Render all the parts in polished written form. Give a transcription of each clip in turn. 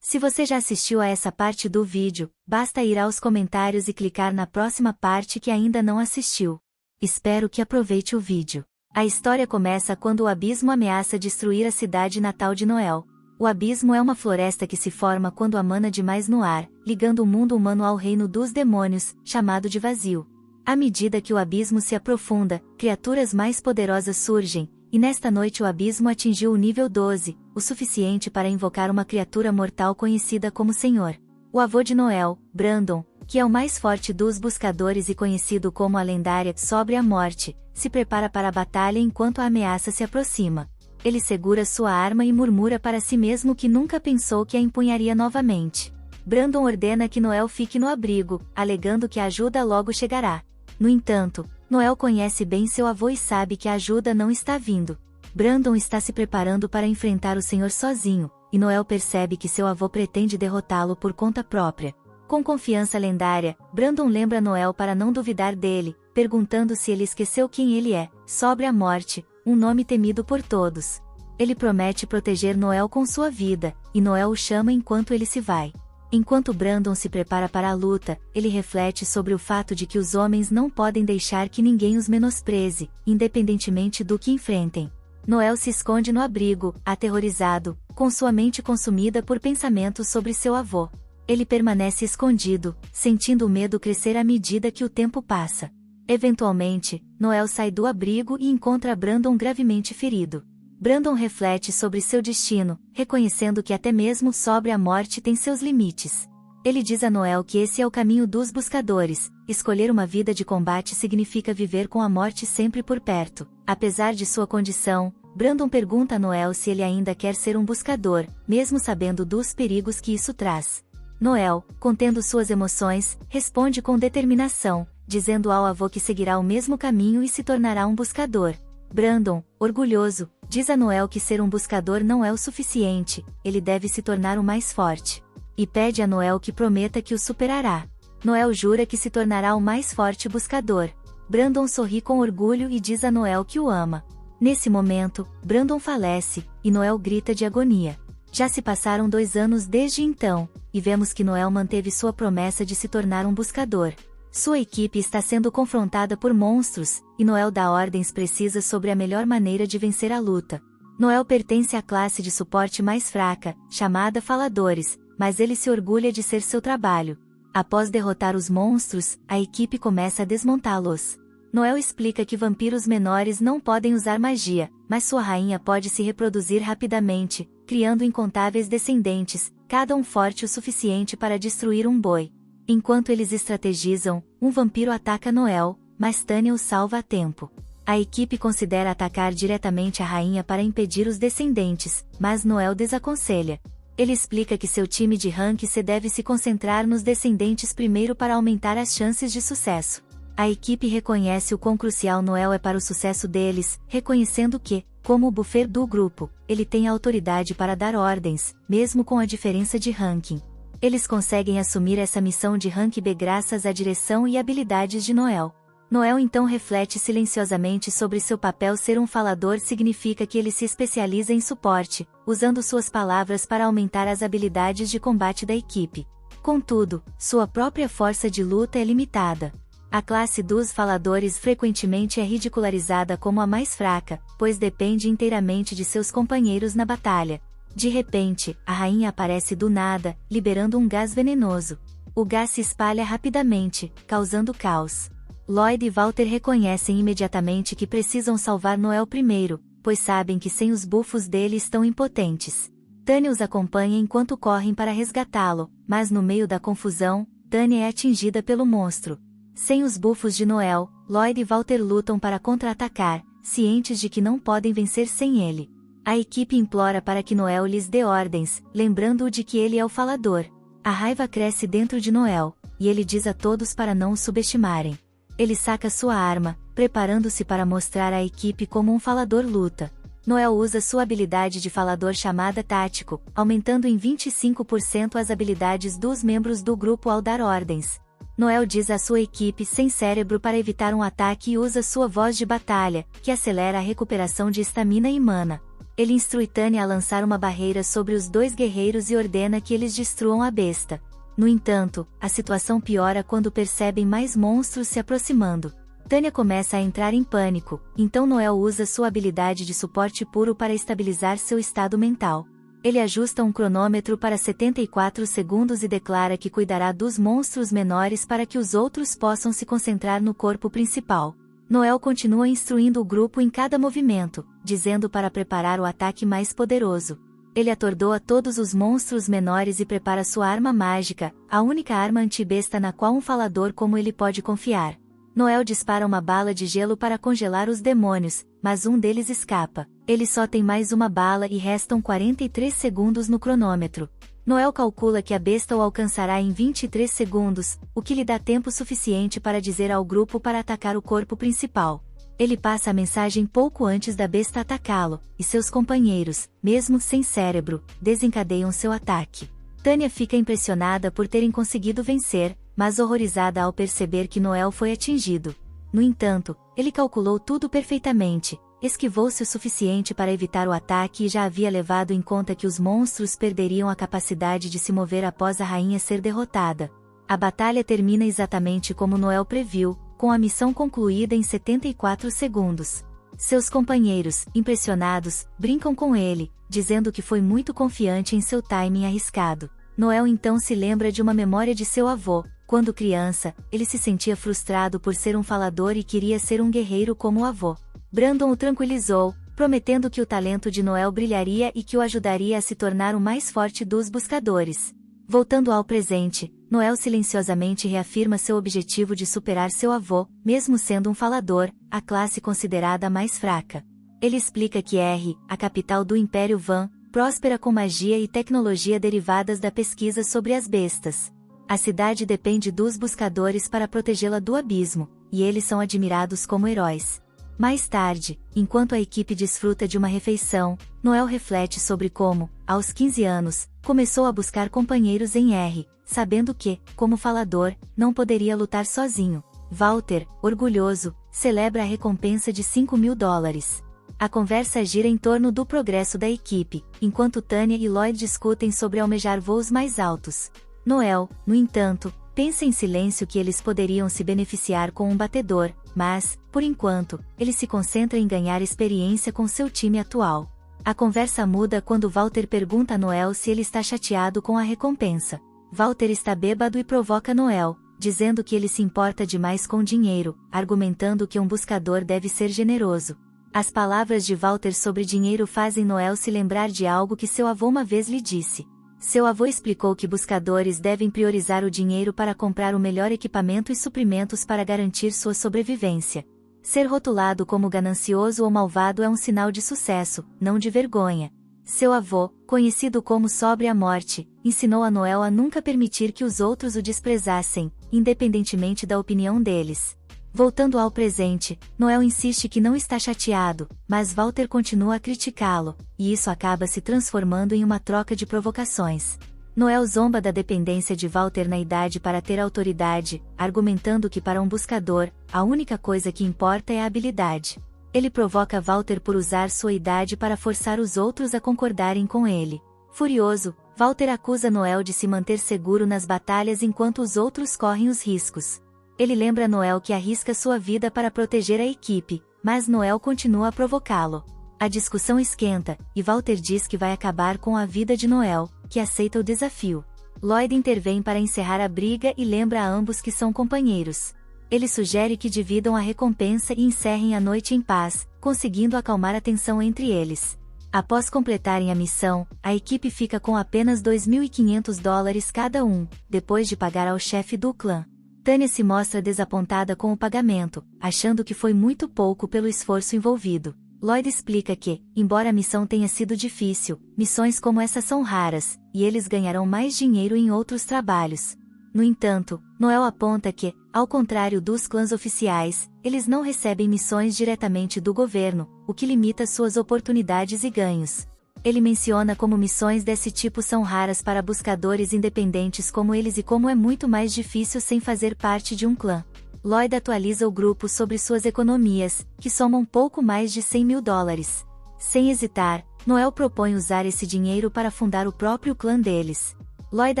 Se você já assistiu a essa parte do vídeo, basta ir aos comentários e clicar na próxima parte que ainda não assistiu. Espero que aproveite o vídeo. A história começa quando o abismo ameaça destruir a cidade natal de Noel. O abismo é uma floresta que se forma quando há mana demais no ar, ligando o mundo humano ao reino dos demônios, chamado de vazio. À medida que o abismo se aprofunda, criaturas mais poderosas surgem, e nesta noite o abismo atingiu o nível 12, o suficiente para invocar uma criatura mortal conhecida como Senhor. O avô de Noel, Brandon, que é o mais forte dos buscadores e conhecido como a lendária Sobre a Morte, se prepara para a batalha enquanto a ameaça se aproxima. Ele segura sua arma e murmura para si mesmo que nunca pensou que a empunharia novamente. Brandon ordena que Noel fique no abrigo, alegando que a ajuda logo chegará. No entanto, Noel conhece bem seu avô e sabe que a ajuda não está vindo. Brandon está se preparando para enfrentar o Senhor sozinho, e Noel percebe que seu avô pretende derrotá-lo por conta própria. Com confiança lendária, Brandon lembra Noel para não duvidar dele, perguntando se ele esqueceu quem ele é, Sobre a Morte, um nome temido por todos. Ele promete proteger Noel com sua vida, e Noel o chama enquanto ele se vai. Enquanto Brandon se prepara para a luta, ele reflete sobre o fato de que os homens não podem deixar que ninguém os menospreze, independentemente do que enfrentem. Noel se esconde no abrigo, aterrorizado, com sua mente consumida por pensamentos sobre seu avô. Ele permanece escondido, sentindo o medo crescer à medida que o tempo passa. Eventualmente, Noel sai do abrigo e encontra Brandon gravemente ferido. Brandon reflete sobre seu destino, reconhecendo que até mesmo Sobre a Morte tem seus limites. Ele diz a Noel que esse é o caminho dos buscadores, escolher uma vida de combate significa viver com a morte sempre por perto. Apesar de sua condição, Brandon pergunta a Noel se ele ainda quer ser um buscador, mesmo sabendo dos perigos que isso traz. Noel, contendo suas emoções, responde com determinação, dizendo ao avô que seguirá o mesmo caminho e se tornará um buscador. Brandon, orgulhoso, diz a Noel que ser um buscador não é o suficiente, ele deve se tornar o mais forte. E pede a Noel que prometa que o superará. Noel jura que se tornará o mais forte buscador. Brandon sorri com orgulho e diz a Noel que o ama. Nesse momento, Brandon falece, e Noel grita de agonia. Já se passaram 2 anos desde então, e vemos que Noel manteve sua promessa de se tornar um buscador. Sua equipe está sendo confrontada por monstros, e Noel dá ordens precisas sobre a melhor maneira de vencer a luta. Noel pertence à classe de suporte mais fraca, chamada Faladores, mas ele se orgulha de ser seu trabalho. Após derrotar os monstros, a equipe começa a desmontá-los. Noel explica que vampiros menores não podem usar magia, mas sua rainha pode se reproduzir rapidamente, criando incontáveis descendentes, cada um forte o suficiente para destruir um boi. Enquanto eles estrategizam, um vampiro ataca Noel, mas Tânia o salva a tempo. A equipe considera atacar diretamente a rainha para impedir os descendentes, mas Noel desaconselha. Ele explica que seu time de rank C deve se concentrar nos descendentes primeiro para aumentar as chances de sucesso. A equipe reconhece o quão crucial Noel é para o sucesso deles, reconhecendo que, como o buffer do grupo, ele tem a autoridade para dar ordens, mesmo com a diferença de ranking. Eles conseguem assumir essa missão de rank B graças à direção e habilidades de Noel. Noel então reflete silenciosamente sobre seu papel. Ser um falador significa que ele se especializa em suporte, usando suas palavras para aumentar as habilidades de combate da equipe. Contudo, sua própria força de luta é limitada. A classe dos faladores frequentemente é ridicularizada como a mais fraca, pois depende inteiramente de seus companheiros na batalha. De repente, a rainha aparece do nada, liberando um gás venenoso. O gás se espalha rapidamente, causando caos. Lloyd e Walter reconhecem imediatamente que precisam salvar Noel primeiro, pois sabem que sem os bufos dele estão impotentes. Tânia os acompanha enquanto correm para resgatá-lo, mas no meio da confusão, Tânia é atingida pelo monstro. Sem os bufos de Noel, Lloyd e Walter lutam para contra-atacar, cientes de que não podem vencer sem ele. A equipe implora para que Noel lhes dê ordens, lembrando-o de que ele é o falador. A raiva cresce dentro de Noel, e ele diz a todos para não o subestimarem. Ele saca sua arma, preparando-se para mostrar à equipe como um falador luta. Noel usa sua habilidade de falador chamada Tático, aumentando em 25% as habilidades dos membros do grupo ao dar ordens. Noel diz à sua equipe sem cérebro para evitar um ataque e usa sua voz de batalha, que acelera a recuperação de estamina e mana. Ele instrui Tânia a lançar uma barreira sobre os dois guerreiros e ordena que eles destruam a besta. No entanto, a situação piora quando percebem mais monstros se aproximando. Tânia começa a entrar em pânico, então Noel usa sua habilidade de suporte puro para estabilizar seu estado mental. Ele ajusta um cronômetro para 74 segundos e declara que cuidará dos monstros menores para que os outros possam se concentrar no corpo principal. Noel continua instruindo o grupo em cada movimento, dizendo para preparar o ataque mais poderoso. Ele atordoa todos os monstros menores e prepara sua arma mágica, a única arma antibesta na qual um falador como ele pode confiar. Noel dispara uma bala de gelo para congelar os demônios, mas um deles escapa. Ele só tem mais uma bala e restam 43 segundos no cronômetro. Noel calcula que a besta o alcançará em 23 segundos, o que lhe dá tempo suficiente para dizer ao grupo para atacar o corpo principal. Ele passa a mensagem pouco antes da besta atacá-lo, e seus companheiros, mesmo sem cérebro, desencadeiam seu ataque. Tânia fica impressionada por terem conseguido vencer, mas horrorizada ao perceber que Noel foi atingido. No entanto, ele calculou tudo perfeitamente, esquivou-se o suficiente para evitar o ataque e já havia levado em conta que os monstros perderiam a capacidade de se mover após a rainha ser derrotada. A batalha termina exatamente como Noel previu, com a missão concluída em 74 segundos. Seus companheiros, impressionados, brincam com ele, dizendo que foi muito confiante em seu timing arriscado. Noel então se lembra de uma memória de seu avô. Quando criança, ele se sentia frustrado por ser um falador e queria ser um guerreiro como o avô. Brandon o tranquilizou, prometendo que o talento de Noel brilharia e que o ajudaria a se tornar o mais forte dos buscadores. Voltando ao presente, Noel silenciosamente reafirma seu objetivo de superar seu avô, mesmo sendo um falador, a classe considerada a mais fraca. Ele explica que R, a capital do Império Van, próspera com magia e tecnologia derivadas da pesquisa sobre as bestas. A cidade depende dos buscadores para protegê-la do abismo, e eles são admirados como heróis. Mais tarde, enquanto a equipe desfruta de uma refeição, Noel reflete sobre como, aos 15 anos, começou a buscar companheiros em R, sabendo que, como falador, não poderia lutar sozinho. Walter, orgulhoso, celebra a recompensa de $5.000. A conversa gira em torno do progresso da equipe, enquanto Tânia e Lloyd discutem sobre almejar voos mais altos. Noel, no entanto, pensa em silêncio que eles poderiam se beneficiar com um batedor, mas, por enquanto, ele se concentra em ganhar experiência com seu time atual. A conversa muda quando Walter pergunta a Noel se ele está chateado com a recompensa. Walter está bêbado e provoca Noel, dizendo que ele se importa demais com dinheiro, argumentando que um buscador deve ser generoso. As palavras de Walter sobre dinheiro fazem Noel se lembrar de algo que seu avô uma vez lhe disse. Seu avô explicou que buscadores devem priorizar o dinheiro para comprar o melhor equipamento e suprimentos para garantir sua sobrevivência. Ser rotulado como ganancioso ou malvado é um sinal de sucesso, não de vergonha. Seu avô, conhecido como Sobre a Morte, ensinou a Noel a nunca permitir que os outros o desprezassem, independentemente da opinião deles. Voltando ao presente, Noel insiste que não está chateado, mas Walter continua a criticá-lo, e isso acaba se transformando em uma troca de provocações. Noel zomba da dependência de Walter na idade para ter autoridade, argumentando que para um buscador, a única coisa que importa é a habilidade. Ele provoca Walter por usar sua idade para forçar os outros a concordarem com ele. Furioso, Walter acusa Noel de se manter seguro nas batalhas enquanto os outros correm os riscos. Ele lembra Noel que arrisca sua vida para proteger a equipe, mas Noel continua a provocá-lo. A discussão esquenta, e Walter diz que vai acabar com a vida de Noel, que aceita o desafio. Lloyd intervém para encerrar a briga e lembra a ambos que são companheiros. Ele sugere que dividam a recompensa e encerrem a noite em paz, conseguindo acalmar a tensão entre eles. Após completarem a missão, a equipe fica com apenas $2.500 cada um, depois de pagar ao chefe do clã. Tânia se mostra desapontada com o pagamento, achando que foi muito pouco pelo esforço envolvido. Lloyd explica que, embora a missão tenha sido difícil, missões como essa são raras, e eles ganharão mais dinheiro em outros trabalhos. No entanto, Noel aponta que, ao contrário dos clãs oficiais, eles não recebem missões diretamente do governo, o que limita suas oportunidades e ganhos. Ele menciona como missões desse tipo são raras para buscadores independentes como eles e como é muito mais difícil sem fazer parte de um clã. Lloyd atualiza o grupo sobre suas economias, que somam pouco mais de $100.000. Sem hesitar, Noel propõe usar esse dinheiro para fundar o próprio clã deles. Lloyd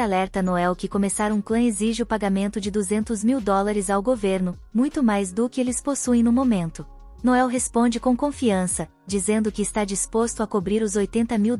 alerta Noel que começar um clã exige o pagamento de $200 mil ao governo, muito mais do que eles possuem no momento. Noel responde com confiança, dizendo que está disposto a cobrir os $80 mil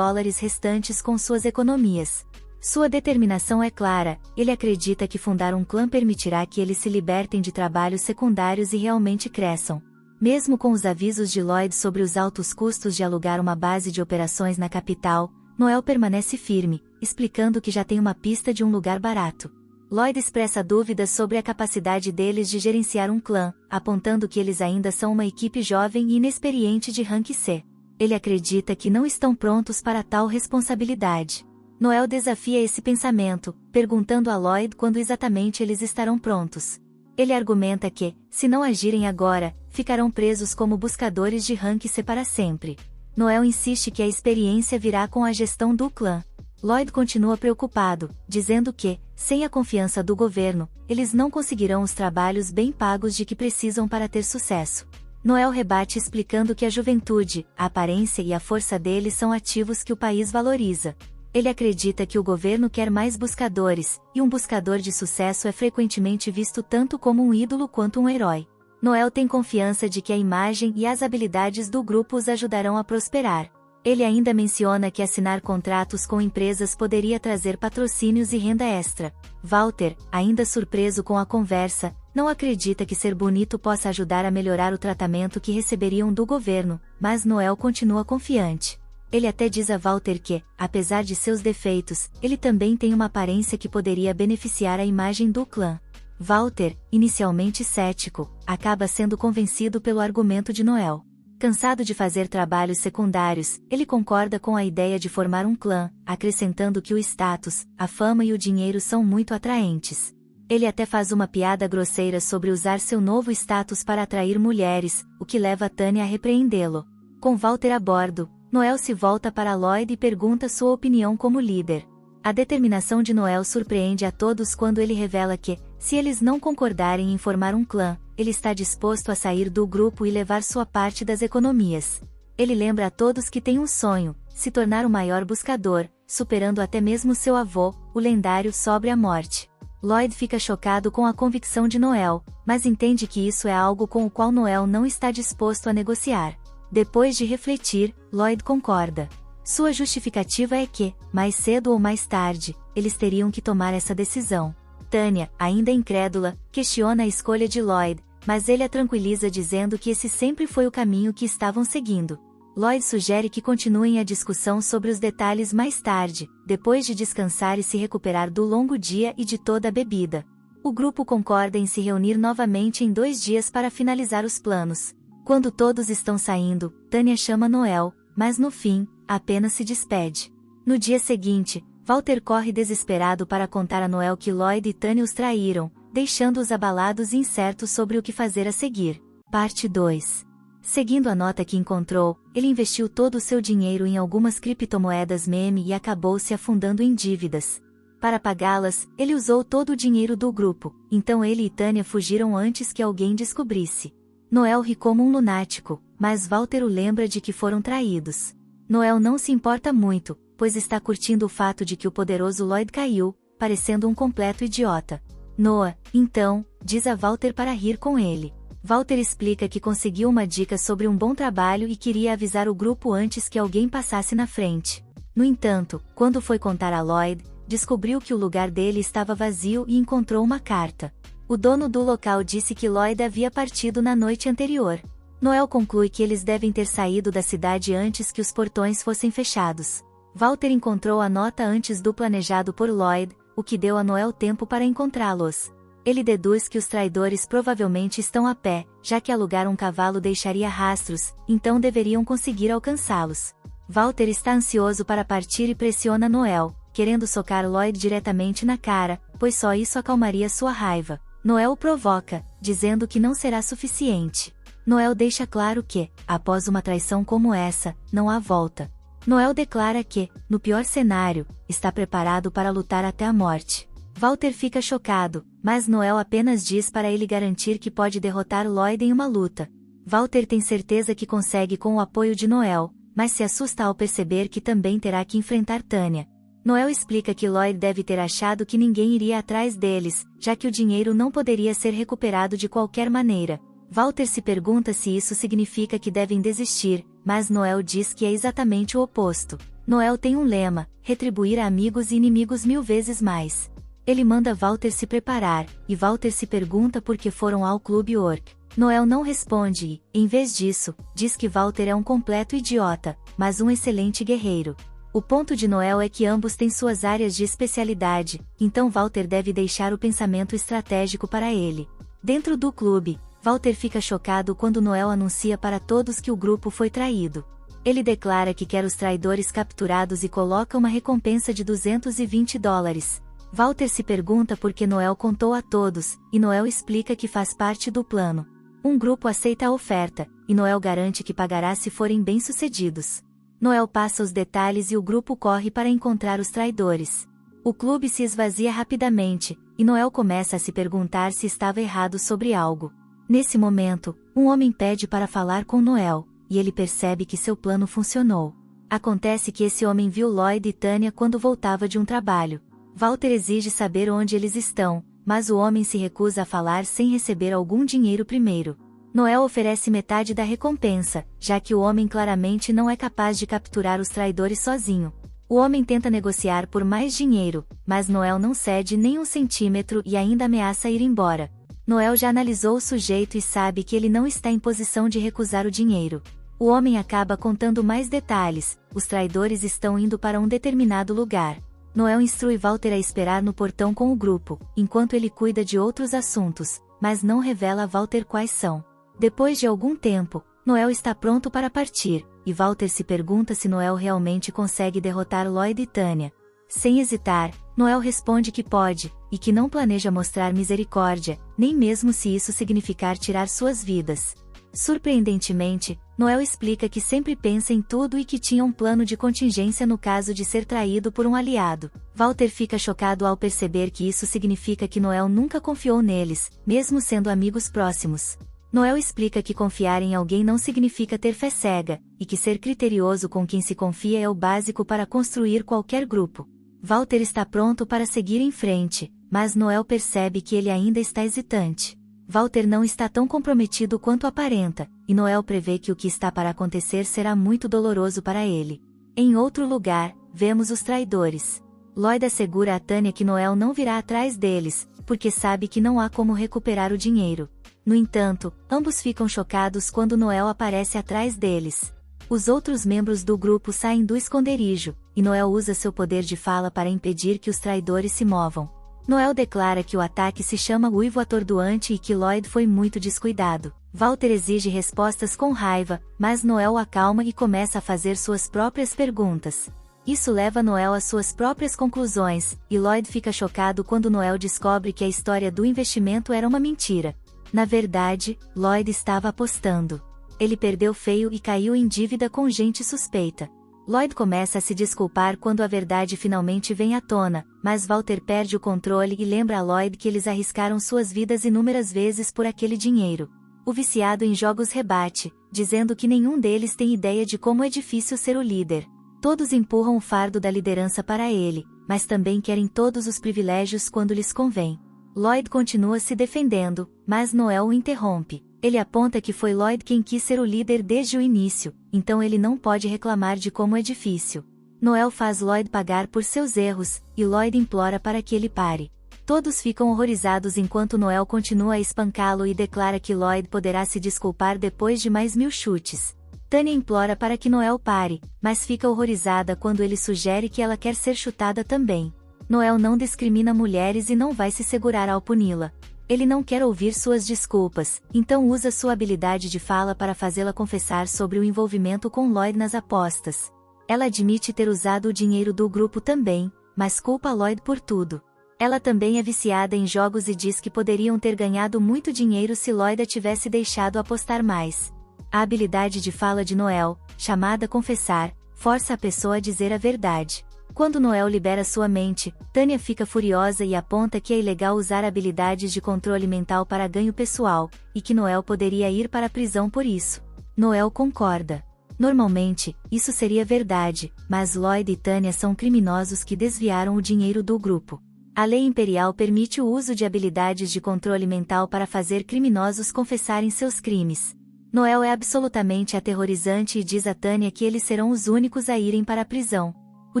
restantes com suas economias. Sua determinação é clara, ele acredita que fundar um clã permitirá que eles se libertem de trabalhos secundários e realmente cresçam. Mesmo com os avisos de Lloyd sobre os altos custos de alugar uma base de operações na capital, Noel permanece firme, explicando que já tem uma pista de um lugar barato. Lloyd expressa dúvidas sobre a capacidade deles de gerenciar um clã, apontando que eles ainda são uma equipe jovem e inexperiente de rank C. Ele acredita que não estão prontos para tal responsabilidade. Noel desafia esse pensamento, perguntando a Lloyd quando exatamente eles estarão prontos. Ele argumenta que, se não agirem agora, ficarão presos como buscadores de rank C para sempre. Noel insiste que a experiência virá com a gestão do clã. Lloyd continua preocupado, dizendo que, sem a confiança do governo, eles não conseguirão os trabalhos bem pagos de que precisam para ter sucesso. Noel rebate explicando que a juventude, a aparência e a força deles são ativos que o país valoriza. Ele acredita que o governo quer mais buscadores, e um buscador de sucesso é frequentemente visto tanto como um ídolo quanto um herói. Noel tem confiança de que a imagem e as habilidades do grupo os ajudarão a prosperar. Ele ainda menciona que assinar contratos com empresas poderia trazer patrocínios e renda extra. Walter, ainda surpreso com a conversa, não acredita que ser bonito possa ajudar a melhorar o tratamento que receberiam do governo, mas Noel continua confiante. Ele até diz a Walter que, apesar de seus defeitos, ele também tem uma aparência que poderia beneficiar a imagem do clã. Walter, inicialmente cético, acaba sendo convencido pelo argumento de Noel. Cansado de fazer trabalhos secundários, ele concorda com a ideia de formar um clã, acrescentando que o status, a fama e o dinheiro são muito atraentes. Ele até faz uma piada grosseira sobre usar seu novo status para atrair mulheres, o que leva Tanya a repreendê-lo. Com Walter a bordo, Noel se volta para Lloyd e pergunta sua opinião como líder. A determinação de Noel surpreende a todos quando ele revela que, se eles não concordarem em formar um clã, ele está disposto a sair do grupo e levar sua parte das economias. Ele lembra a todos que tem um sonho, se tornar o maior buscador, superando até mesmo seu avô, o lendário Sobre a Morte. Lloyd fica chocado com a convicção de Noel, mas entende que isso é algo com o qual Noel não está disposto a negociar. Depois de refletir, Lloyd concorda. Sua justificativa é que, mais cedo ou mais tarde, eles teriam que tomar essa decisão. Tanya, ainda incrédula, questiona a escolha de Lloyd, mas ele a tranquiliza dizendo que esse sempre foi o caminho que estavam seguindo. Lloyd sugere que continuem a discussão sobre os detalhes mais tarde, depois de descansar e se recuperar do longo dia e de toda a bebida. O grupo concorda em se reunir novamente em 2 dias para finalizar os planos. Quando todos estão saindo, Tanya chama Noel, mas no fim, apenas se despede. No dia seguinte, Walter corre desesperado para contar a Noel que Lloyd e Tanya os traíram, deixando-os abalados e incertos sobre o que fazer a seguir. Parte 2. Seguindo a nota que encontrou, ele investiu todo o seu dinheiro em algumas criptomoedas meme e acabou se afundando em dívidas. Para pagá-las, ele usou todo o dinheiro do grupo, então ele e Tanya fugiram antes que alguém descobrisse. Noel ri como um lunático, mas Walter o lembra de que foram traídos. Noel não se importa muito, pois está curtindo o fato de que o poderoso Lloyd caiu, parecendo um completo idiota. Noah, então, diz a Walter para rir com ele. Walter explica que conseguiu uma dica sobre um bom trabalho e queria avisar o grupo antes que alguém passasse na frente. No entanto, quando foi contar a Lloyd, descobriu que o lugar dele estava vazio e encontrou uma carta. O dono do local disse que Lloyd havia partido na noite anterior. Noel conclui que eles devem ter saído da cidade antes que os portões fossem fechados. Walter encontrou a nota antes do planejado por Lloyd, o que deu a Noel tempo para encontrá-los. Ele deduz que os traidores provavelmente estão a pé, já que alugar um cavalo deixaria rastros, então deveriam conseguir alcançá-los. Walter está ansioso para partir e pressiona Noel, querendo socar Lloyd diretamente na cara, pois só isso acalmaria sua raiva. Noel o provoca, dizendo que não será suficiente. Noel deixa claro que, após uma traição como essa, não há volta. Noel declara que, no pior cenário, está preparado para lutar até a morte. Walter fica chocado, mas Noel apenas diz para ele garantir que pode derrotar Lloyd em uma luta. Walter tem certeza que consegue com o apoio de Noel, mas se assusta ao perceber que também terá que enfrentar Tanya. Noel explica que Lloyd deve ter achado que ninguém iria atrás deles, já que o dinheiro não poderia ser recuperado de qualquer maneira. Walter se pergunta se isso significa que devem desistir, mas Noel diz que é exatamente o oposto. Noel tem um lema: retribuir a amigos e inimigos 1000 vezes mais. Ele manda Walter se preparar, e Walter se pergunta por que foram ao Clube Orc. Noel não responde e, em vez disso, diz que Walter é um completo idiota, mas um excelente guerreiro. O ponto de Noel é que ambos têm suas áreas de especialidade, então Walter deve deixar o pensamento estratégico para ele. Dentro do clube, Walter fica chocado quando Noel anuncia para todos que o grupo foi traído. Ele declara que quer os traidores capturados e coloca uma recompensa de $220. Walter se pergunta por que Noel contou a todos, e Noel explica que faz parte do plano. Um grupo aceita a oferta, e Noel garante que pagará se forem bem-sucedidos. Noel passa os detalhes e o grupo corre para encontrar os traidores. O clube se esvazia rapidamente, e Noel começa a se perguntar se estava errado sobre algo. Nesse momento, um homem pede para falar com Noel, e ele percebe que seu plano funcionou. Acontece que esse homem viu Lloyd e Tanya quando voltava de um trabalho. Walter exige saber onde eles estão, mas o homem se recusa a falar sem receber algum dinheiro primeiro. Noel oferece metade da recompensa, já que o homem claramente não é capaz de capturar os traidores sozinho. O homem tenta negociar por mais dinheiro, mas Noel não cede nem 1 centímetro e ainda ameaça ir embora. Noel já analisou o sujeito e sabe que ele não está em posição de recusar o dinheiro. O homem acaba contando mais detalhes: os traidores estão indo para um determinado lugar. Noel instrui Walter a esperar no portão com o grupo, enquanto ele cuida de outros assuntos, mas não revela a Walter quais são. Depois de algum tempo, Noel está pronto para partir, e Walter se pergunta se Noel realmente consegue derrotar Lloyd e Tanya. Sem hesitar, Noel responde que pode, e que não planeja mostrar misericórdia, nem mesmo se isso significar tirar suas vidas. Surpreendentemente, Noel explica que sempre pensa em tudo e que tinha um plano de contingência no caso de ser traído por um aliado. Walter fica chocado ao perceber que isso significa que Noel nunca confiou neles, mesmo sendo amigos próximos. Noel explica que confiar em alguém não significa ter fé cega, e que ser criterioso com quem se confia é o básico para construir qualquer grupo. Walter está pronto para seguir em frente, mas Noel percebe que ele ainda está hesitante. Walter não está tão comprometido quanto aparenta, e Noel prevê que o que está para acontecer será muito doloroso para ele. Em outro lugar, vemos os traidores. Lloyd assegura a Tanya que Noel não virá atrás deles, porque sabe que não há como recuperar o dinheiro. No entanto, ambos ficam chocados quando Noel aparece atrás deles. Os outros membros do grupo saem do esconderijo, e Noel usa seu poder de fala para impedir que os traidores se movam. Noel declara que o ataque se chama Uivo Atordoante e que Lloyd foi muito descuidado. Walter exige respostas com raiva, mas Noel o acalma e começa a fazer suas próprias perguntas. Isso leva Noel às suas próprias conclusões, e Lloyd fica chocado quando Noel descobre que a história do investimento era uma mentira. Na verdade, Lloyd estava apostando. Ele perdeu feio e caiu em dívida com gente suspeita. Lloyd começa a se desculpar quando a verdade finalmente vem à tona, mas Walter perde o controle e lembra a Lloyd que eles arriscaram suas vidas inúmeras vezes por aquele dinheiro. O viciado em jogos rebate, dizendo que nenhum deles tem ideia de como é difícil ser o líder. Todos empurram o fardo da liderança para ele, mas também querem todos os privilégios quando lhes convém. Lloyd continua se defendendo, mas Noel o interrompe. Ele aponta que foi Lloyd quem quis ser o líder desde o início, então ele não pode reclamar de como é difícil. Noel faz Lloyd pagar por seus erros, e Lloyd implora para que ele pare. Todos ficam horrorizados enquanto Noel continua a espancá-lo e declara que Lloyd poderá se desculpar depois de mais 1000 chutes. Tanya implora para que Noel pare, mas fica horrorizada quando ele sugere que ela quer ser chutada também. Noel não discrimina mulheres e não vai se segurar ao puni-la. Ele não quer ouvir suas desculpas, então usa sua habilidade de fala para fazê-la confessar sobre o envolvimento com Lloyd nas apostas. Ela admite ter usado o dinheiro do grupo também, mas culpa Lloyd por tudo. Ela também é viciada em jogos e diz que poderiam ter ganhado muito dinheiro se Lloyd a tivesse deixado apostar mais. A habilidade de fala de Noel, chamada confessar, força a pessoa a dizer a verdade. Quando Noel libera sua mente, Tanya fica furiosa e aponta que é ilegal usar habilidades de controle mental para ganho pessoal, e que Noel poderia ir para a prisão por isso. Noel concorda. Normalmente, isso seria verdade, mas Lloyd e Tanya são criminosos que desviaram o dinheiro do grupo. A lei imperial permite o uso de habilidades de controle mental para fazer criminosos confessarem seus crimes. Noel é absolutamente aterrorizante e diz a Tanya que eles serão os únicos a irem para a prisão. O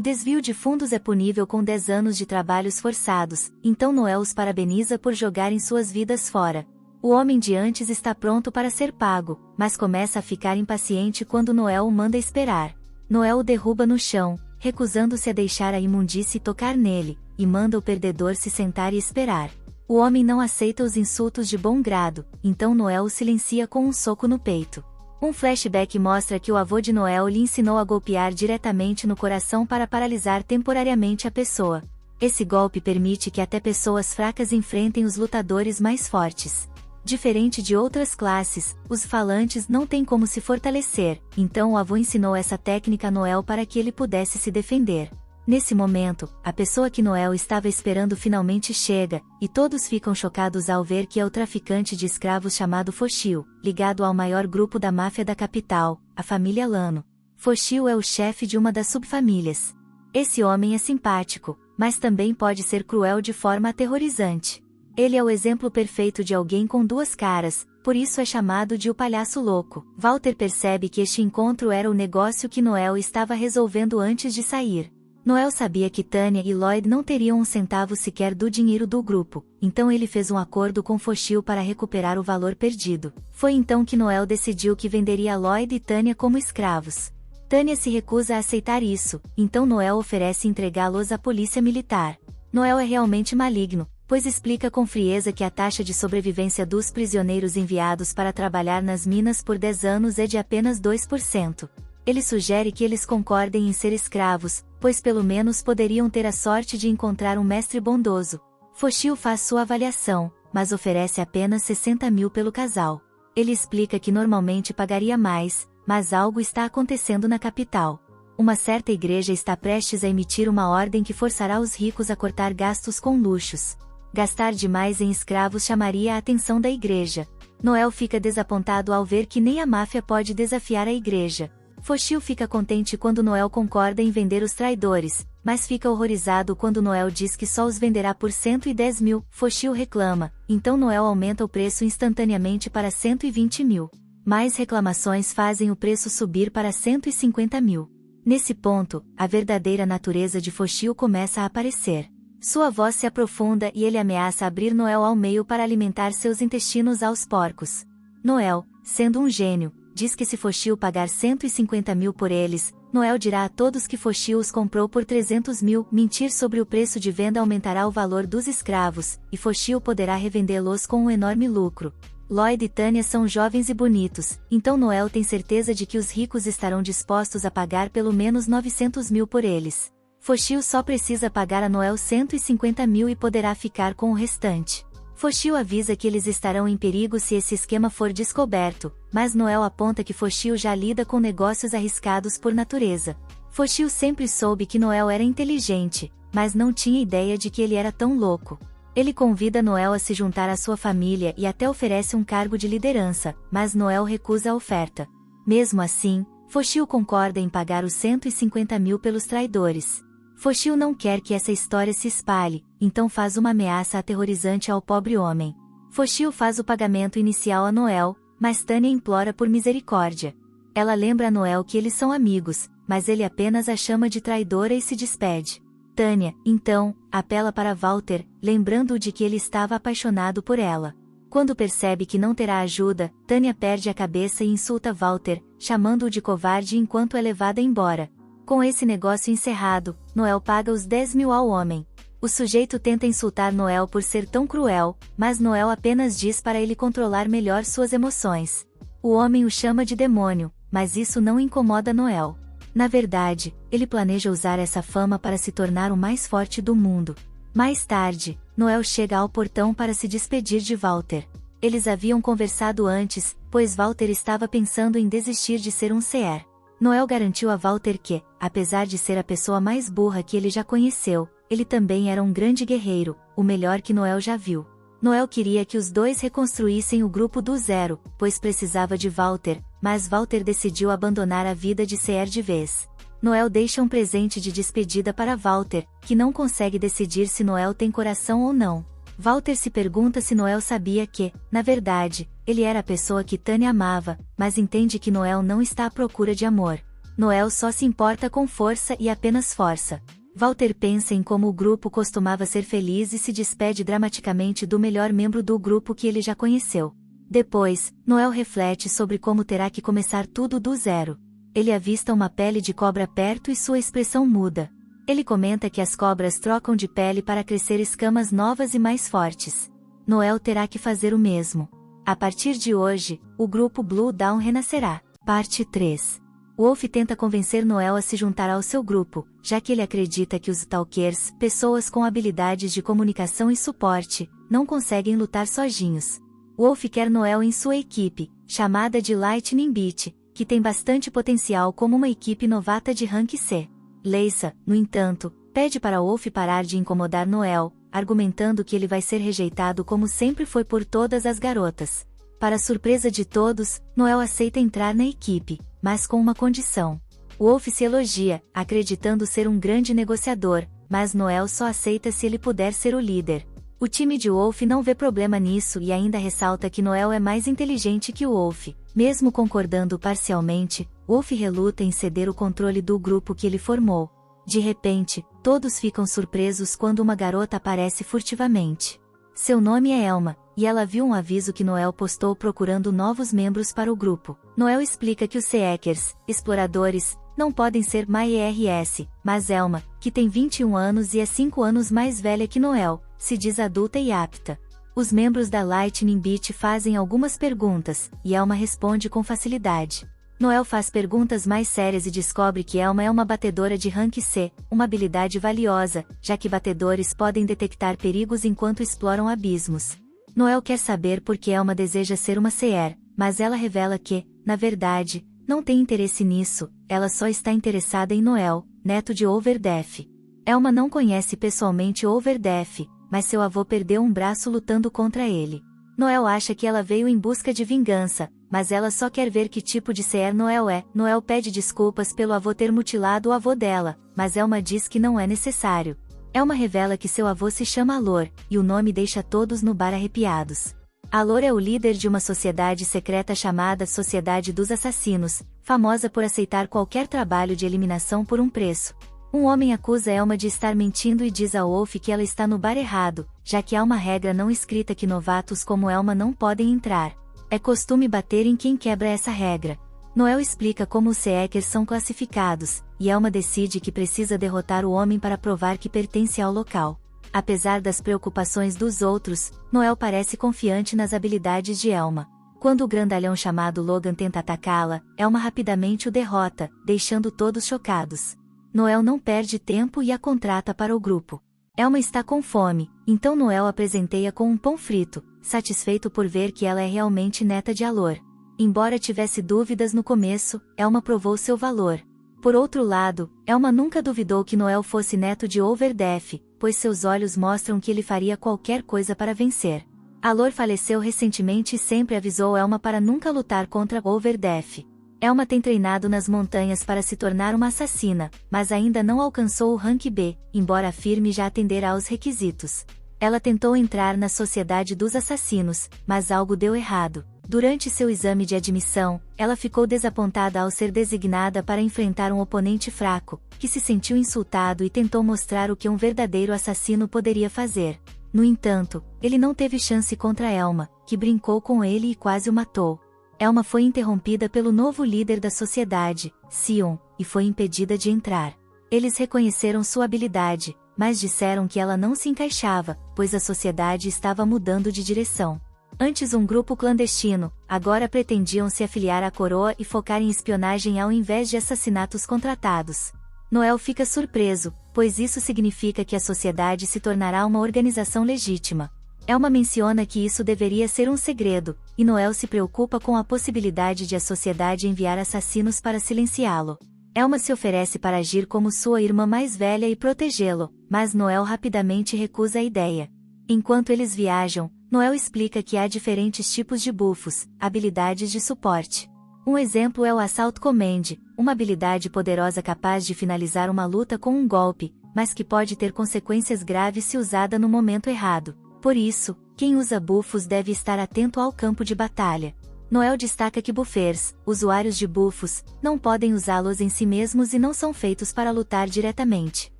desvio de fundos é punível com 10 anos de trabalhos forçados, então Noel os parabeniza por jogarem suas vidas fora. O homem de antes está pronto para ser pago, mas começa a ficar impaciente quando Noel o manda esperar. Noel o derruba no chão, recusando-se a deixar a imundície tocar nele, e manda o perdedor se sentar e esperar. O homem não aceita os insultos de bom grado, então Noel o silencia com um soco no peito. Um flashback mostra que o avô de Noel lhe ensinou a golpear diretamente no coração para paralisar temporariamente a pessoa. Esse golpe permite que até pessoas fracas enfrentem os lutadores mais fortes. Diferente de outras classes, os falantes não têm como se fortalecer, então o avô ensinou essa técnica a Noel para que ele pudesse se defender. Nesse momento, a pessoa que Noel estava esperando finalmente chega, e todos ficam chocados ao ver que é o traficante de escravos chamado Foshio, ligado ao maior grupo da máfia da capital, a família Lano. Foshio é o chefe de uma das subfamílias. Esse homem é simpático, mas também pode ser cruel de forma aterrorizante. Ele é o exemplo perfeito de alguém com duas caras, por isso é chamado de o palhaço louco. Walter percebe que este encontro era o negócio que Noel estava resolvendo antes de sair. Noel sabia que Tanya e Lloyd não teriam um centavo sequer do dinheiro do grupo, então ele fez um acordo com Foshio para recuperar o valor perdido. Foi então que Noel decidiu que venderia Lloyd e Tanya como escravos. Tanya se recusa a aceitar isso, então Noel oferece entregá-los à polícia militar. Noel é realmente maligno, pois explica com frieza que a taxa de sobrevivência dos prisioneiros enviados para trabalhar nas minas por 10 anos é de apenas 2%. Ele sugere que eles concordem em ser escravos, pois pelo menos poderiam ter a sorte de encontrar um mestre bondoso. Foshio faz sua avaliação, mas oferece apenas 60 mil pelo casal. Ele explica que normalmente pagaria mais, mas algo está acontecendo na capital. Uma certa igreja está prestes a emitir uma ordem que forçará os ricos a cortar gastos com luxos. Gastar demais em escravos chamaria a atenção da igreja. Noel fica desapontado ao ver que nem a máfia pode desafiar a igreja. Foshio fica contente quando Noel concorda em vender os traidores, mas fica horrorizado quando Noel diz que só os venderá por 110 mil. Foshio reclama, então Noel aumenta o preço instantaneamente para 120 mil. Mais reclamações fazem o preço subir para 150 mil. Nesse ponto, a verdadeira natureza de Foshio começa a aparecer. Sua voz se aprofunda e ele ameaça abrir Noel ao meio para alimentar seus intestinos aos porcos. Noel, sendo um gênio, diz que se Foshio pagar 150 mil por eles, Noel dirá a todos que Foshio os comprou por 300 mil. Mentir sobre o preço de venda aumentará o valor dos escravos, e Foshio poderá revendê-los com um enorme lucro. Lloyd e Tanya são jovens e bonitos, então Noel tem certeza de que os ricos estarão dispostos a pagar pelo menos 900 mil por eles. Foshio só precisa pagar a Noel 150 mil e poderá ficar com o restante. Foshio avisa que eles estarão em perigo se esse esquema for descoberto, mas Noel aponta que Foshio já lida com negócios arriscados por natureza. Foshio sempre soube que Noel era inteligente, mas não tinha ideia de que ele era tão louco. Ele convida Noel a se juntar à sua família e até oferece um cargo de liderança, mas Noel recusa a oferta. Mesmo assim, Foshio concorda em pagar os 150 mil pelos traidores. Foshio não quer que essa história se espalhe, então faz uma ameaça aterrorizante ao pobre homem. Foshio faz o pagamento inicial a Noel, mas Tanya implora por misericórdia. Ela lembra a Noel que eles são amigos, mas ele apenas a chama de traidora e se despede. Tanya, então, apela para Walter, lembrando-o de que ele estava apaixonado por ela. Quando percebe que não terá ajuda, Tanya perde a cabeça e insulta Walter, chamando-o de covarde enquanto é levada embora. Com esse negócio encerrado, Noel paga os 10 mil ao homem. O sujeito tenta insultar Noel por ser tão cruel, mas Noel apenas diz para ele controlar melhor suas emoções. O homem o chama de demônio, mas isso não incomoda Noel. Na verdade, ele planeja usar essa fama para se tornar o mais forte do mundo. Mais tarde, Noel chega ao portão para se despedir de Walter. Eles haviam conversado antes, pois Walter estava pensando em desistir de ser um CR. Noel garantiu a Walter que, apesar de ser a pessoa mais burra que ele já conheceu, ele também era um grande guerreiro, o melhor que Noel já viu. Noel queria que os dois reconstruíssem o grupo do zero, pois precisava de Walter, mas Walter decidiu abandonar a vida de CR de vez. Noel deixa um presente de despedida para Walter, que não consegue decidir se Noel tem coração ou não. Walter se pergunta se Noel sabia que, na verdade, ele era a pessoa que Tânia amava, mas entende que Noel não está à procura de amor. Noel só se importa com força e apenas força. Walter pensa em como o grupo costumava ser feliz e se despede dramaticamente do melhor membro do grupo que ele já conheceu. Depois, Noel reflete sobre como terá que começar tudo do zero. Ele avista uma pele de cobra perto e sua expressão muda. Ele comenta que as cobras trocam de pele para crescer escamas novas e mais fortes. Noel terá que fazer o mesmo. A partir de hoje, o grupo Blue Dawn renascerá. Parte 3. Wolf tenta convencer Noel a se juntar ao seu grupo, já que ele acredita que os Stalkers, pessoas com habilidades de comunicação e suporte, não conseguem lutar sozinhos. Wolf quer Noel em sua equipe, chamada de Lightning Beat, que tem bastante potencial como uma equipe novata de rank C. Leisa, no entanto, pede para Wolf parar de incomodar Noel, argumentando que ele vai ser rejeitado como sempre foi por todas as garotas. Para surpresa de todos, Noel aceita entrar na equipe, mas com uma condição. Wolf se elogia, acreditando ser um grande negociador, mas Noel só aceita se ele puder ser o líder. O time de Wolf não vê problema nisso e ainda ressalta que Noel é mais inteligente que Wolf. Mesmo concordando parcialmente, Wolf reluta em ceder o controle do grupo que ele formou. De repente, todos ficam surpresos quando uma garota aparece furtivamente. Seu nome é Elma, e ela viu um aviso que Noel postou procurando novos membros para o grupo. Noel explica que os Seekers, exploradores, não podem ser MyERS, mas Elma, que tem 21 anos e é 5 anos mais velha que Noel, se diz adulta e apta. Os membros da Lightning Beat fazem algumas perguntas, e Elma responde com facilidade. Noel faz perguntas mais sérias e descobre que Elma é uma batedora de rank C, uma habilidade valiosa, já que batedores podem detectar perigos enquanto exploram abismos. Noel quer saber por que Elma deseja ser uma CR, mas ela revela que, na verdade, não tem interesse nisso, ela só está interessada em Noel, neto de Overdeath. Elma não conhece pessoalmente Overdeath, mas seu avô perdeu um braço lutando contra ele. Noel acha que ela veio em busca de vingança, mas ela só quer ver que tipo de CR Noel é. Noel pede desculpas pelo avô ter mutilado o avô dela, mas Elma diz que não é necessário. Elma revela que seu avô se chama Alor, e o nome deixa todos no bar arrepiados. Alor é o líder de uma sociedade secreta chamada Sociedade dos Assassinos, famosa por aceitar qualquer trabalho de eliminação por um preço. Um homem acusa Elma de estar mentindo e diz a Wolf que ela está no bar errado, já que há uma regra não escrita que novatos como Elma não podem entrar. É costume bater em quem quebra essa regra. Noel explica como os Seekers são classificados, e Elma decide que precisa derrotar o homem para provar que pertence ao local. Apesar das preocupações dos outros, Noel parece confiante nas habilidades de Elma. Quando o grandalhão chamado Logan tenta atacá-la, Elma rapidamente o derrota, deixando todos chocados. Noel não perde tempo e a contrata para o grupo. Elma está com fome, então Noel a presenteia com um pão frito, satisfeito por ver que ela é realmente neta de Alor. Embora tivesse dúvidas no começo, Elma provou seu valor. Por outro lado, Elma nunca duvidou que Noel fosse neto de Overdeath, pois seus olhos mostram que ele faria qualquer coisa para vencer. Alor faleceu recentemente e sempre avisou Elma para nunca lutar contra Overdeath. Elma tem treinado nas montanhas para se tornar uma assassina, mas ainda não alcançou o rank B, embora afirme já atender aos requisitos. Ela tentou entrar na Sociedade dos Assassinos, mas algo deu errado. Durante seu exame de admissão, ela ficou desapontada ao ser designada para enfrentar um oponente fraco, que se sentiu insultado e tentou mostrar o que um verdadeiro assassino poderia fazer. No entanto, ele não teve chance contra Elma, que brincou com ele e quase o matou. Elma foi interrompida pelo novo líder da sociedade, Sion, e foi impedida de entrar. Eles reconheceram sua habilidade, mas disseram que ela não se encaixava, pois a sociedade estava mudando de direção. Antes um grupo clandestino, agora pretendiam se afiliar à coroa e focar em espionagem ao invés de assassinatos contratados. Noel fica surpreso, pois isso significa que a sociedade se tornará uma organização legítima. Elma menciona que isso deveria ser um segredo, e Noel se preocupa com a possibilidade de a sociedade enviar assassinos para silenciá-lo. Elma se oferece para agir como sua irmã mais velha e protegê-lo, mas Noel rapidamente recusa a ideia. Enquanto eles viajam, Noel explica que há diferentes tipos de buffos, habilidades de suporte. Um exemplo é o Assault Command, uma habilidade poderosa capaz de finalizar uma luta com um golpe, mas que pode ter consequências graves se usada no momento errado. Por isso, quem usa buffos deve estar atento ao campo de batalha. Noel destaca que buffers, usuários de buffos, não podem usá-los em si mesmos e não são feitos para lutar diretamente.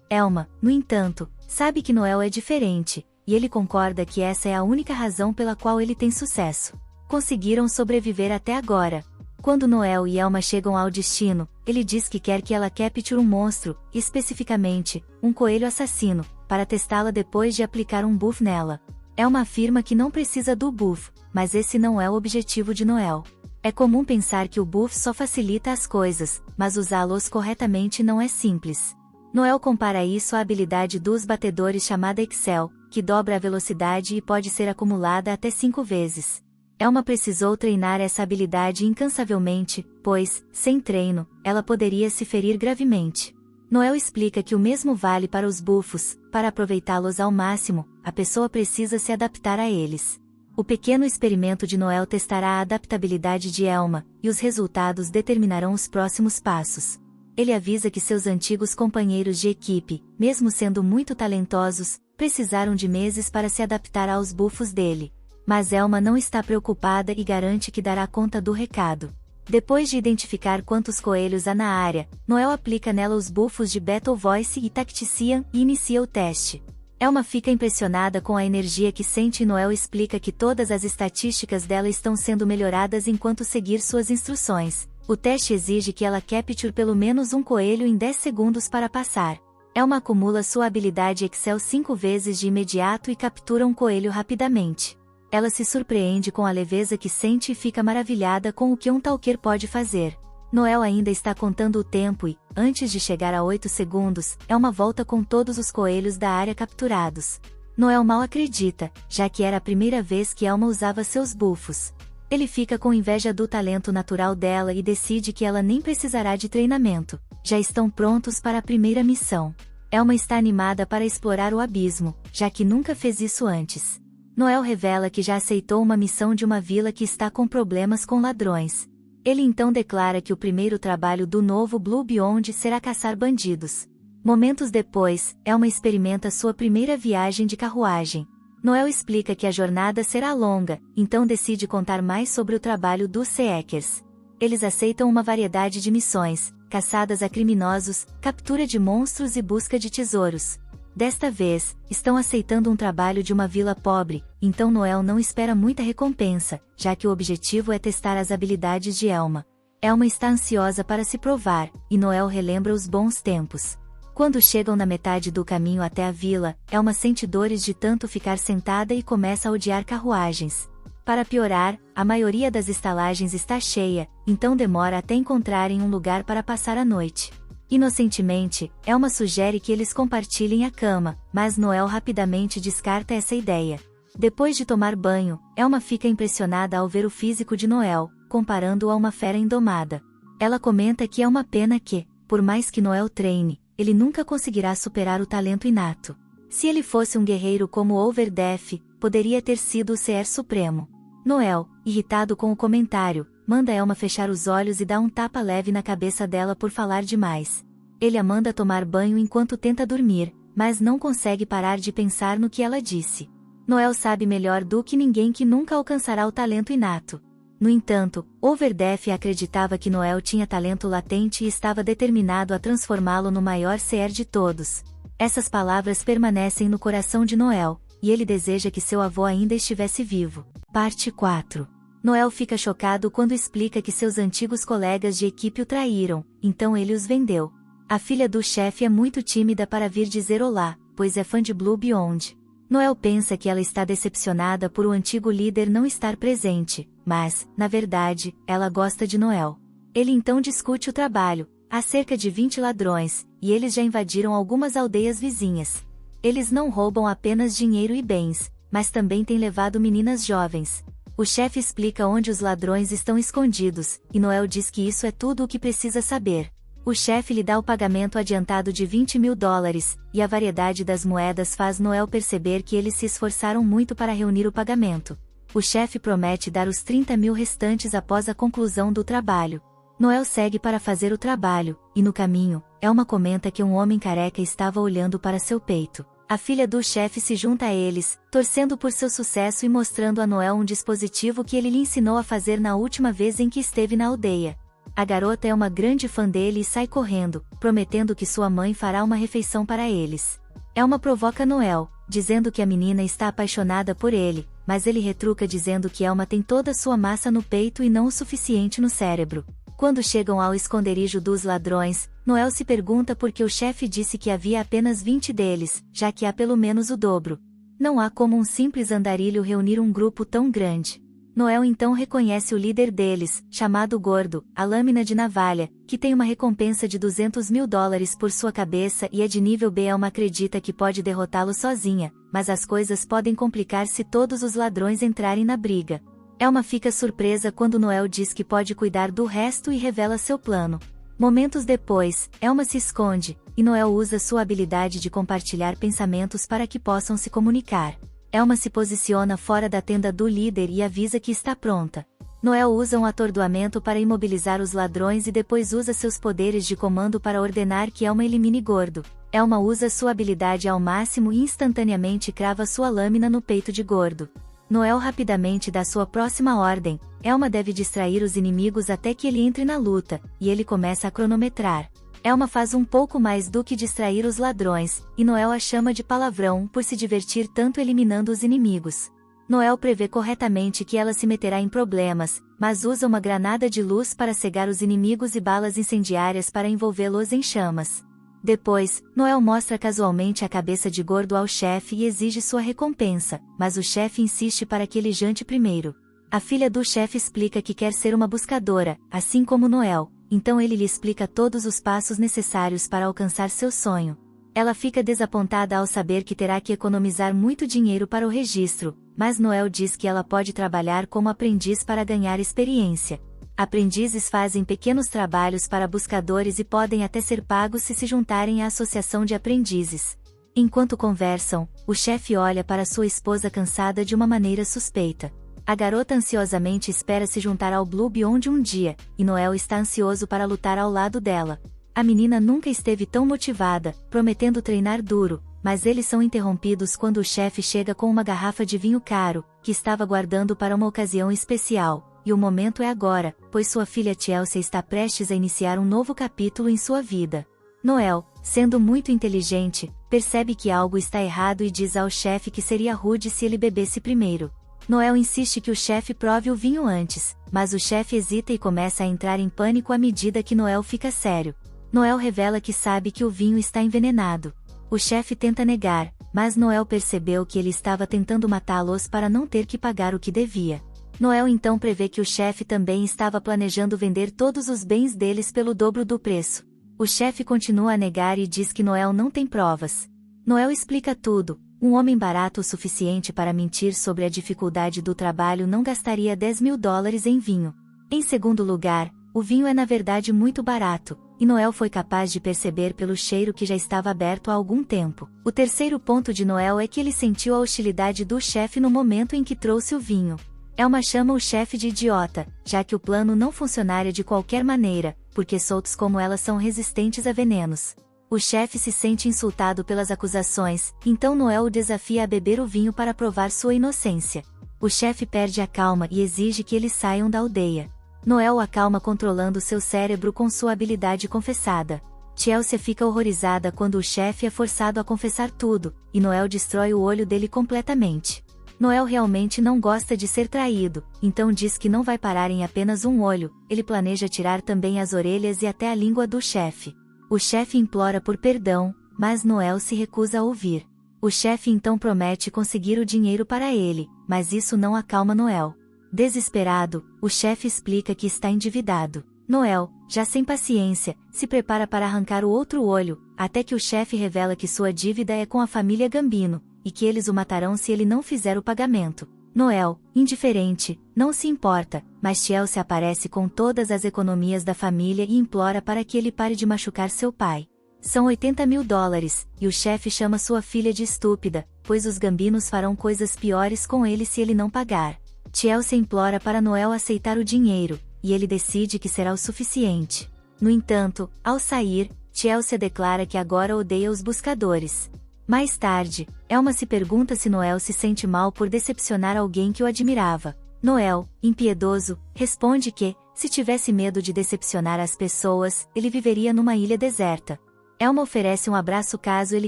Elma, no entanto, sabe que Noel é diferente, e ele concorda que essa é a única razão pela qual ele tem sucesso. Conseguiram sobreviver até agora. Quando Noel e Elma chegam ao destino, ele diz que quer que ela capture um monstro, especificamente, um coelho assassino, para testá-la depois de aplicar um buff nela. Elma afirma que não precisa do buff, mas esse não é o objetivo de Noel. É comum pensar que o buff só facilita as coisas, mas usá-los corretamente não é simples. Noel compara isso à habilidade dos batedores chamada Excel, que dobra a velocidade e pode ser acumulada até 5 vezes. Elma precisou treinar essa habilidade incansavelmente, pois, sem treino, ela poderia se ferir gravemente. Noel explica que o mesmo vale para os buffos, para aproveitá-los ao máximo, a pessoa precisa se adaptar a eles. O pequeno experimento de Noel testará a adaptabilidade de Elma, e os resultados determinarão os próximos passos. Ele avisa que seus antigos companheiros de equipe, mesmo sendo muito talentosos, precisaram de meses para se adaptar aos buffos dele. Mas Elma não está preocupada e garante que dará conta do recado. Depois de identificar quantos coelhos há na área, Noel aplica nela os buffos de Battle Voice e Tactician e inicia o teste. Elma fica impressionada com a energia que sente e Noel explica que todas as estatísticas dela estão sendo melhoradas enquanto seguir suas instruções. O teste exige que ela capture pelo menos um coelho em 10 segundos para passar. Elma acumula sua habilidade Excel 5 vezes de imediato e captura um coelho rapidamente. Ela se surpreende com a leveza que sente e fica maravilhada com o que um talker pode fazer. Noel ainda está contando o tempo e, antes de chegar a 8 segundos, Elma volta com todos os coelhos da área capturados. Noel mal acredita, já que era a primeira vez que Elma usava seus buffos. Ele fica com inveja do talento natural dela e decide que ela nem precisará de treinamento. Já estão prontos para a primeira missão. Elma está animada para explorar o abismo, já que nunca fez isso antes. Noel revela que já aceitou uma missão de uma vila que está com problemas com ladrões. Ele então declara que o primeiro trabalho do novo Blue Beyond será caçar bandidos. Momentos depois, Elma experimenta sua primeira viagem de carruagem. Noel explica que a jornada será longa, então decide contar mais sobre o trabalho dos Seekers. Eles aceitam uma variedade de missões, caçadas a criminosos, captura de monstros e busca de tesouros. Desta vez, estão aceitando um trabalho de uma vila pobre, então Noel não espera muita recompensa, já que o objetivo é testar as habilidades de Elma. Elma está ansiosa para se provar, e Noel relembra os bons tempos. Quando chegam na metade do caminho até a vila, Elma sente dores de tanto ficar sentada e começa a odiar carruagens. Para piorar, a maioria das estalagens está cheia, então demora até encontrarem um lugar para passar a noite. Inocentemente, Elma sugere que eles compartilhem a cama, mas Noel rapidamente descarta essa ideia. Depois de tomar banho, Elma fica impressionada ao ver o físico de Noel, comparando-o a uma fera indomada. Ela comenta que é uma pena que, por mais que Noel treine, ele nunca conseguirá superar o talento inato. Se ele fosse um guerreiro como Overdeath, poderia ter sido o Ser Supremo. Noel, irritado com o comentário, manda Elma fechar os olhos e dá um tapa leve na cabeça dela por falar demais. Ele a manda tomar banho enquanto tenta dormir, mas não consegue parar de pensar no que ela disse. Noel sabe melhor do que ninguém que nunca alcançará o talento inato. No entanto, Overdeath acreditava que Noel tinha talento latente e estava determinado a transformá-lo no maior ser de todos. Essas palavras permanecem no coração de Noel, e ele deseja que seu avô ainda estivesse vivo. Parte 4. Noel fica chocado quando explica que seus antigos colegas de equipe o traíram, então ele os vendeu. A filha do chefe é muito tímida para vir dizer olá, pois é fã de Blue Beyond. Noel pensa que ela está decepcionada por o antigo líder não estar presente, mas, na verdade, ela gosta de Noel. Ele então discute o trabalho. Há cerca de 20 ladrões, e eles já invadiram algumas aldeias vizinhas. Eles não roubam apenas dinheiro e bens, mas também têm levado meninas jovens. O chefe explica onde os ladrões estão escondidos, e Noel diz que isso é tudo o que precisa saber. O chefe lhe dá o pagamento adiantado de $20.000, e a variedade das moedas faz Noel perceber que eles se esforçaram muito para reunir o pagamento. O chefe promete dar os 30.000 restantes após a conclusão do trabalho. Noel segue para fazer o trabalho, e no caminho, Elma comenta que um homem careca estava olhando para seu peito. A filha do chefe se junta a eles, torcendo por seu sucesso e mostrando a Noel um dispositivo que ele lhe ensinou a fazer na última vez em que esteve na aldeia. A garota é uma grande fã dele e sai correndo, prometendo que sua mãe fará uma refeição para eles. Elma provoca Noel, dizendo que a menina está apaixonada por ele, mas ele retruca dizendo que Elma tem toda sua massa no peito e não o suficiente no cérebro. Quando chegam ao esconderijo dos ladrões, Noel se pergunta por que o chefe disse que havia apenas 20 deles, já que há pelo menos o dobro. Não há como um simples andarilho reunir um grupo tão grande. Noel então reconhece o líder deles, chamado Gordo, a lâmina de navalha, que tem uma recompensa de $200.000 por sua cabeça e é de nível B. Elma acredita que pode derrotá-lo sozinha, mas as coisas podem complicar se todos os ladrões entrarem na briga. Elma fica surpresa quando Noel diz que pode cuidar do resto e revela seu plano. Momentos depois, Elma se esconde, e Noel usa sua habilidade de compartilhar pensamentos para que possam se comunicar. Elma se posiciona fora da tenda do líder e avisa que está pronta. Noel usa um atordoamento para imobilizar os ladrões e depois usa seus poderes de comando para ordenar que Elma elimine Gordo. Elma usa sua habilidade ao máximo e instantaneamente crava sua lâmina no peito de Gordo. Noel rapidamente dá sua próxima ordem. Elma deve distrair os inimigos até que ele entre na luta, e ele começa a cronometrar. Elma faz um pouco mais do que distrair os ladrões, e Noel a chama de palavrão por se divertir tanto eliminando os inimigos. Noel prevê corretamente que ela se meterá em problemas, mas usa uma granada de luz para cegar os inimigos e balas incendiárias para envolvê-los em chamas. Depois, Noel mostra casualmente a cabeça de Gordo ao chefe e exige sua recompensa, mas o chefe insiste para que ele jante primeiro. A filha do chefe explica que quer ser uma buscadora, assim como Noel, então ele lhe explica todos os passos necessários para alcançar seu sonho. Ela fica desapontada ao saber que terá que economizar muito dinheiro para o registro, mas Noel diz que ela pode trabalhar como aprendiz para ganhar experiência. Aprendizes fazem pequenos trabalhos para buscadores e podem até ser pagos se juntarem à associação de aprendizes. Enquanto conversam, o chefe olha para sua esposa cansada de uma maneira suspeita. A garota ansiosamente espera se juntar ao Blue Beyond um dia, e Noel está ansioso para lutar ao lado dela. A menina nunca esteve tão motivada, prometendo treinar duro, mas eles são interrompidos quando o chefe chega com uma garrafa de vinho caro, que estava guardando para uma ocasião especial. E o momento é agora, pois sua filha Chelsea está prestes a iniciar um novo capítulo em sua vida. Noel, sendo muito inteligente, percebe que algo está errado e diz ao chefe que seria rude se ele bebesse primeiro. Noel insiste que o chefe prove o vinho antes, mas o chefe hesita e começa a entrar em pânico à medida que Noel fica sério. Noel revela que sabe que o vinho está envenenado. O chefe tenta negar, mas Noel percebeu que ele estava tentando matá-los para não ter que pagar o que devia. Noel então prevê que o chefe também estava planejando vender todos os bens deles pelo dobro do preço. O chefe continua a negar e diz que Noel não tem provas. Noel explica tudo. Um homem barato o suficiente para mentir sobre a dificuldade do trabalho não gastaria $10.000 em vinho. Em segundo lugar, o vinho é na verdade muito barato, e Noel foi capaz de perceber pelo cheiro que já estava aberto há algum tempo. O terceiro ponto de Noel é que ele sentiu a hostilidade do chefe no momento em que trouxe o vinho. Elma chama o chefe de idiota, já que o plano não funcionaria de qualquer maneira, porque soltos como elas são resistentes a venenos. O chefe se sente insultado pelas acusações, então Noel o desafia a beber o vinho para provar sua inocência. O chefe perde a calma e exige que eles saiam da aldeia. Noel o acalma controlando seu cérebro com sua habilidade confessada. Chelsea fica horrorizada quando o chefe é forçado a confessar tudo, e Noel destrói o olho dele completamente. Noel realmente não gosta de ser traído, então diz que não vai parar em apenas um olho, ele planeja tirar também as orelhas e até a língua do chefe. O chefe implora por perdão, mas Noel se recusa a ouvir. O chefe então promete conseguir o dinheiro para ele, mas isso não acalma Noel. Desesperado, o chefe explica que está endividado. Noel, já sem paciência, se prepara para arrancar o outro olho, até que o chefe revela que sua dívida é com a família Gambino, e que eles o matarão se ele não fizer o pagamento. Noel, indiferente, não se importa, mas Chelsea aparece com todas as economias da família e implora para que ele pare de machucar seu pai. São $80.000, e o chefe chama sua filha de estúpida, pois os gambinos farão coisas piores com ele se ele não pagar. Chelsea implora para Noel aceitar o dinheiro, e ele decide que será o suficiente. No entanto, ao sair, Chelsea declara que agora odeia os buscadores. Mais tarde, Elma se pergunta se Noel se sente mal por decepcionar alguém que o admirava. Noel, impiedoso, responde que, se tivesse medo de decepcionar as pessoas, ele viveria numa ilha deserta. Elma oferece um abraço caso ele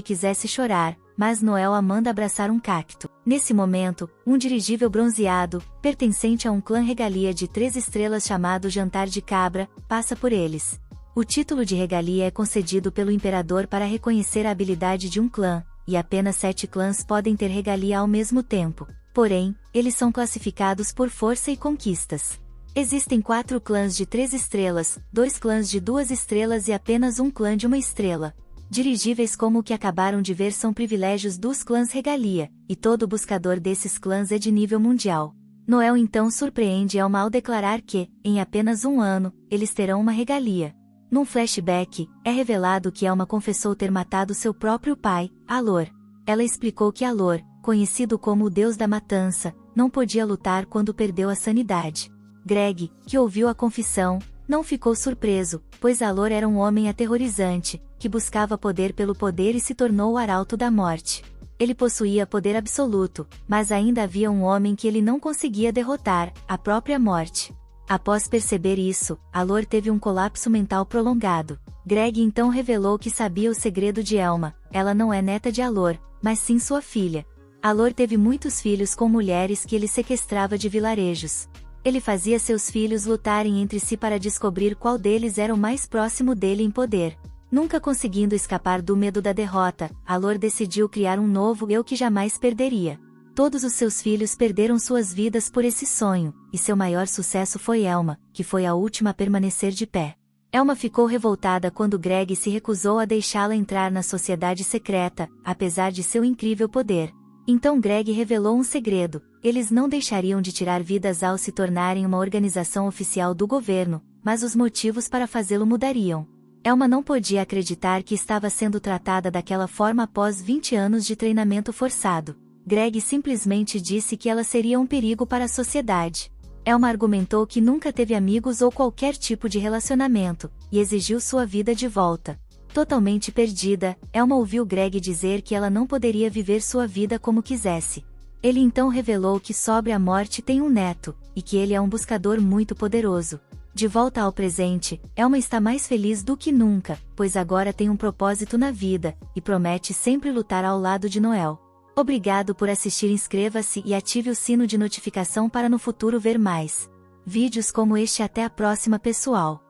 quisesse chorar, mas Noel a manda abraçar um cacto. Nesse momento, um dirigível bronzeado, pertencente a um clã regalia de 3 estrelas chamado Jantar de Cabra, passa por eles. O título de regalia é concedido pelo imperador para reconhecer a habilidade de um clã, e apenas 7 clãs podem ter regalia ao mesmo tempo. Porém, eles são classificados por força e conquistas. Existem 4 clãs de 3 estrelas, 2 clãs de 2 estrelas e apenas um clã de 1 estrela. Dirigíveis como o que acabaram de ver são privilégios dos clãs regalia, e todo buscador desses clãs é de nível mundial. Noel então surpreende Elma ao declarar que, em apenas um ano, eles terão uma regalia. Num flashback, é revelado que Elma confessou ter matado seu próprio pai, Alor. Ela explicou que Alor, conhecido como o deus da matança, não podia lutar quando perdeu a sanidade. Greg, que ouviu a confissão, não ficou surpreso, pois Alor era um homem aterrorizante, que buscava poder pelo poder e se tornou o Arauto da Morte. Ele possuía poder absoluto, mas ainda havia um homem que ele não conseguia derrotar, a própria morte. Após perceber isso, Alor teve um colapso mental prolongado. Greg então revelou que sabia o segredo de Elma. Ela não é neta de Alor, mas sim sua filha. Alor teve muitos filhos com mulheres que ele sequestrava de vilarejos. Ele fazia seus filhos lutarem entre si para descobrir qual deles era o mais próximo dele em poder. Nunca conseguindo escapar do medo da derrota, Alor decidiu criar um novo eu que jamais perderia. Todos os seus filhos perderam suas vidas por esse sonho, e seu maior sucesso foi Elma, que foi a última a permanecer de pé. Elma ficou revoltada quando Greg se recusou a deixá-la entrar na sociedade secreta, apesar de seu incrível poder. Então Greg revelou um segredo: eles não deixariam de tirar vidas ao se tornarem uma organização oficial do governo, mas os motivos para fazê-lo mudariam. Elma não podia acreditar que estava sendo tratada daquela forma após 20 anos de treinamento forçado. Greg simplesmente disse que ela seria um perigo para a sociedade. Elma argumentou que nunca teve amigos ou qualquer tipo de relacionamento, e exigiu sua vida de volta. Totalmente perdida, Elma ouviu Greg dizer que ela não poderia viver sua vida como quisesse. Ele então revelou que sobre a morte tem um neto, e que ele é um buscador muito poderoso. De volta ao presente, Elma está mais feliz do que nunca, pois agora tem um propósito na vida, e promete sempre lutar ao lado de Noel. Obrigado por assistir, inscreva-se e ative o sino de notificação para no futuro ver mais vídeos como este. Até a próxima, pessoal!